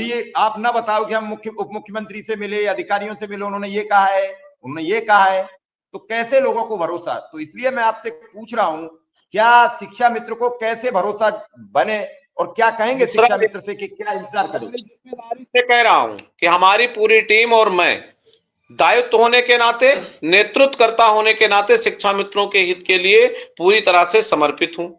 अभी आप ना बताओ कि हम उप मुख्यमंत्री से मिले, अधिकारियों से मिले, उन्होंने ये कहा है, उन्होंने ये कहा है, तो कैसे लोगों को भरोसा? तो इसलिए मैं आपसे पूछ रहा हूं, क्या शिक्षा मित्र को कैसे भरोसा बने और क्या कहेंगे शिक्षा मित्र से कि क्या इंतजार करें? जिम्मेदारी से कह रहा हूं कि हमारी पूरी टीम और मैं दायित्व होने के नाते, नेतृत्वकर्ता होने के नाते शिक्षा मित्रों के हित के लिए पूरी तरह से समर्पित हूं।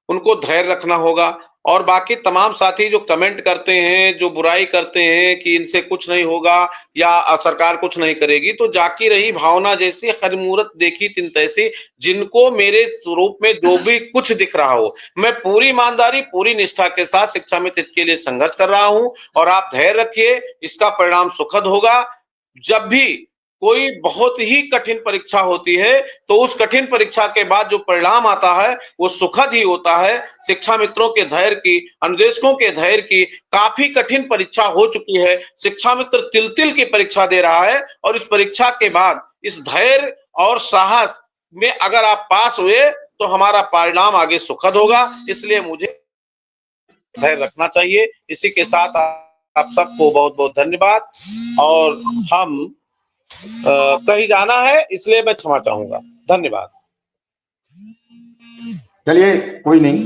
उनको धैर्य रखना होगा और बाकी तमाम साथी जो कमेंट करते हैं, जो बुराई करते हैं कि इनसे कुछ नहीं होगा या सरकार कुछ नहीं करेगी, तो जाकी रही भावना जैसी, हर मूरत देखी तिन तैसी। जिनको मेरे स्वरूप में जो भी कुछ दिख रहा हो, मैं पूरी ईमानदारी, पूरी निष्ठा के साथ शिक्षा मित्र हित के लिए संघर्ष कर रहा हूं और आप धैर्य रखिए, इसका परिणाम सुखद होगा। जब भी कोई बहुत ही कठिन परीक्षा होती है तो उस कठिन परीक्षा के बाद जो परिणाम आता है वो सुखद ही होता है। शिक्षा मित्रों के धैर्य की, अनुदेशकों के धैर्य की काफी कठिन परीक्षा हो चुकी है। शिक्षा मित्र तिल तिल की परीक्षा दे रहा है और इस परीक्षा के बाद इस धैर्य और साहस में अगर आप पास हुए तो हमारा परिणाम आगे सुखद होगा। इसलिए मुझे धैर्य रखना चाहिए। इसी के साथ आप सबको बहुत बहुत धन्यवाद। और हम कहीं जाना है, इसलिए मैं क्षमा चाहूंगा। धन्यवाद। चलिए, कोई नहीं।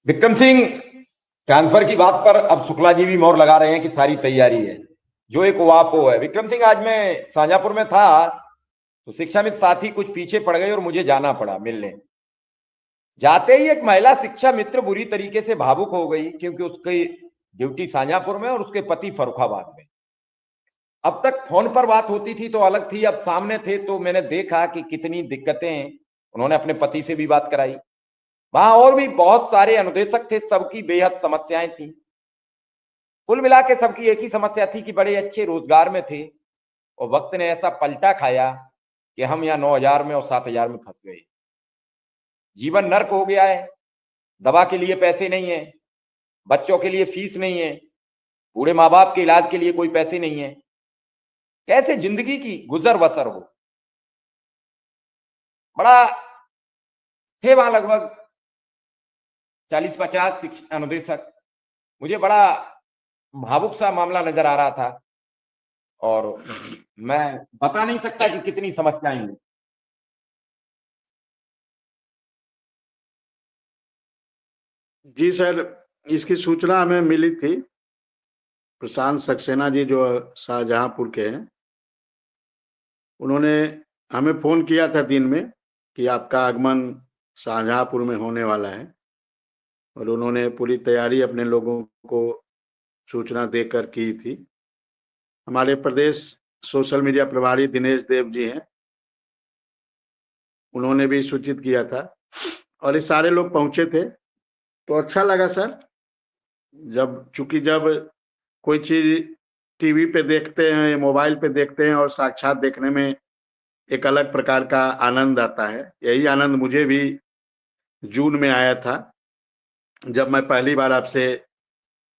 विक्रम सिंह, ट्रांसफर की बात पर अब शुक्ला जी भी मोहर लगा रहे हैं कि सारी तैयारी है, जो एक वापो है। विक्रम सिंह, आज मैं शाहजहांपुर में था तो शिक्षा मित्र साथी कुछ पीछे पड़ गए और मुझे जाना पड़ा मिलने। जाते ही एक महिला शिक्षा मित्र बुरी तरीके से भावुक हो गई, क्योंकि उसकी ड्यूटी शाहजहांपुर में और उसके पति फर्रुखाबाद में। अब तक फोन पर बात होती थी तो अलग थी, अब सामने थे तो मैंने देखा कि कितनी दिक्कतें उन्होंने अपने पति से भी बात कराई। वहां और भी बहुत सारे अनुदेशक थे, सबकी बेहद समस्याएं थी। कुल मिला के सबकी एक ही समस्या थी कि बड़े अच्छे रोजगार में थे और वक्त ने ऐसा पलटा खाया कि हम यहाँ 9,000 में और 7,000 में फंस गए। जीवन नर्क हो गया है। दवा के लिए पैसे नहीं है, बच्चों के लिए फीस नहीं है, बूढ़े माँ बाप के इलाज के लिए कोई पैसे नहीं है। कैसे जिंदगी की गुजर बसर हो। बड़ा थे वहां लगभग 40-50 अनुदेशक। मुझे बड़ा भावुक सा मामला नजर आ रहा था और मैं बता नहीं सकता कि कितनी समस्याएं हैं। जी सर, इसकी सूचना हमें मिली थी। प्रशांत सक्सेना जी जो शाहजहांपुर के हैं, उन्होंने हमें फोन किया था दिन में कि आपका आगमन शाहजहांपुर में होने वाला है और उन्होंने पूरी तैयारी अपने लोगों को सूचना देकर की थी। हमारे प्रदेश सोशल मीडिया प्रभारी दिनेश देव जी हैं, उन्होंने भी सूचित किया था और ये सारे लोग पहुंचे थे। तो अच्छा लगा सर, चूंकि जब कोई चीज टीवी पे देखते हैं, मोबाइल पे देखते हैं और साक्षात देखने में एक अलग प्रकार का आनंद आता है। यही आनंद मुझे भी जून में आया था जब मैं पहली बार आपसे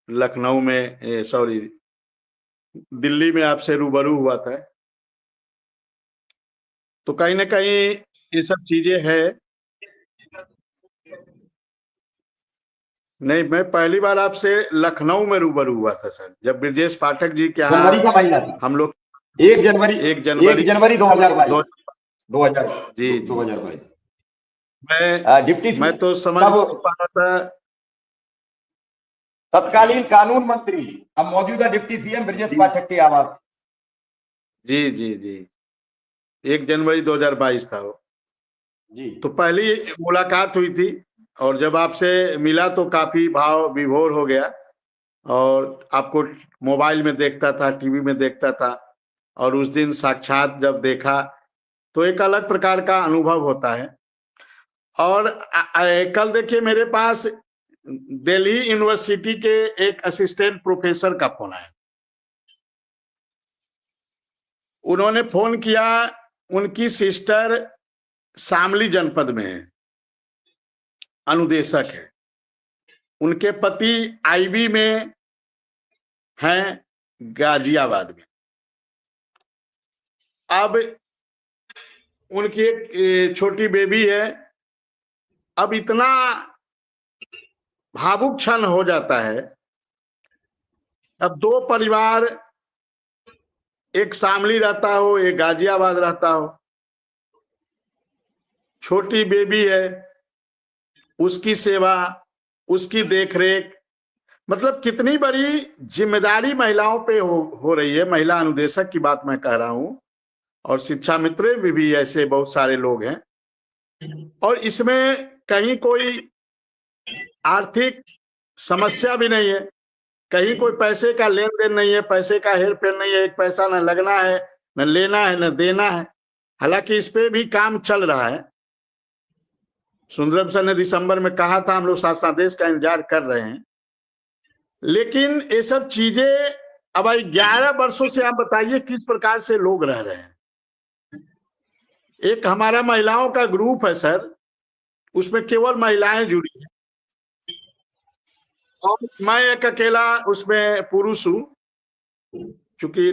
लखनऊ में सॉरी दिल्ली में आपसे रूबरू हुआ था। तो कहीं ना कहीं ये सब चीजें है। नहीं, मैं पहली बार आपसे लखनऊ में रूबरू हुआ था सर, जब ब्रजेश पाठक जी के यहाँ जनवरी का महीना था, हम लोग 1 जनवरी 2022। जी जी 2022 डिप्टी मैं तो समझ नहीं पा रहा था। तत्कालीन कानून मंत्री, अब मौजूदा डिप्टी सीएम ब्रजेश पाठक के आवास। जी जी जी 1 जनवरी 2022 था वो जी। तो पहली मुलाकात हुई थी और जब आपसे मिला तो काफी भाव विभोर हो गया और आपको मोबाइल में देखता था, टीवी में देखता था और उस दिन साक्षात जब देखा तो एक अलग प्रकार का अनुभव होता है। और कल देखिए मेरे पास दिल्ली यूनिवर्सिटी के एक असिस्टेंट प्रोफेसर का फोन आया। उन्होंने फोन किया, उनकी सिस्टर शामली जनपद में है, अनुदेशक है, उनके पति आईबी में हैं गाजियाबाद में। अब उनकी एक छोटी बेबी है। अब इतना भावुक क्षण हो जाता है। अब दो परिवार, एक शामली रहता हो, एक गाजियाबाद रहता हो, छोटी बेबी है, उसकी सेवा, उसकी देखरेख, मतलब कितनी बड़ी जिम्मेदारी महिलाओं पे हो रही है। महिला अनुदेशक की बात मैं कह रहा हूं, और शिक्षा मित्र में भी ऐसे बहुत सारे लोग हैं, और इसमें कहीं कोई आर्थिक समस्या भी नहीं है, कहीं कोई पैसे का लेन देन नहीं है, पैसे का हेर फेर नहीं है, एक पैसा न लगना है, न लेना है, न देना है। हालांकि इस पे भी काम चल रहा है। सुंदरम सर ने दिसंबर में कहा था हम लोग शासनादेश का इंतजार कर रहे हैं, लेकिन ये सब चीजें अब 11 वर्षों से आप बताइए किस प्रकार से लोग रह रहे हैं। एक हमारा महिलाओं का ग्रुप है सर, उसमें केवल महिलाएं जुड़ी हैं, और मैं एक अकेला उसमें पुरुष हूं, चूंकि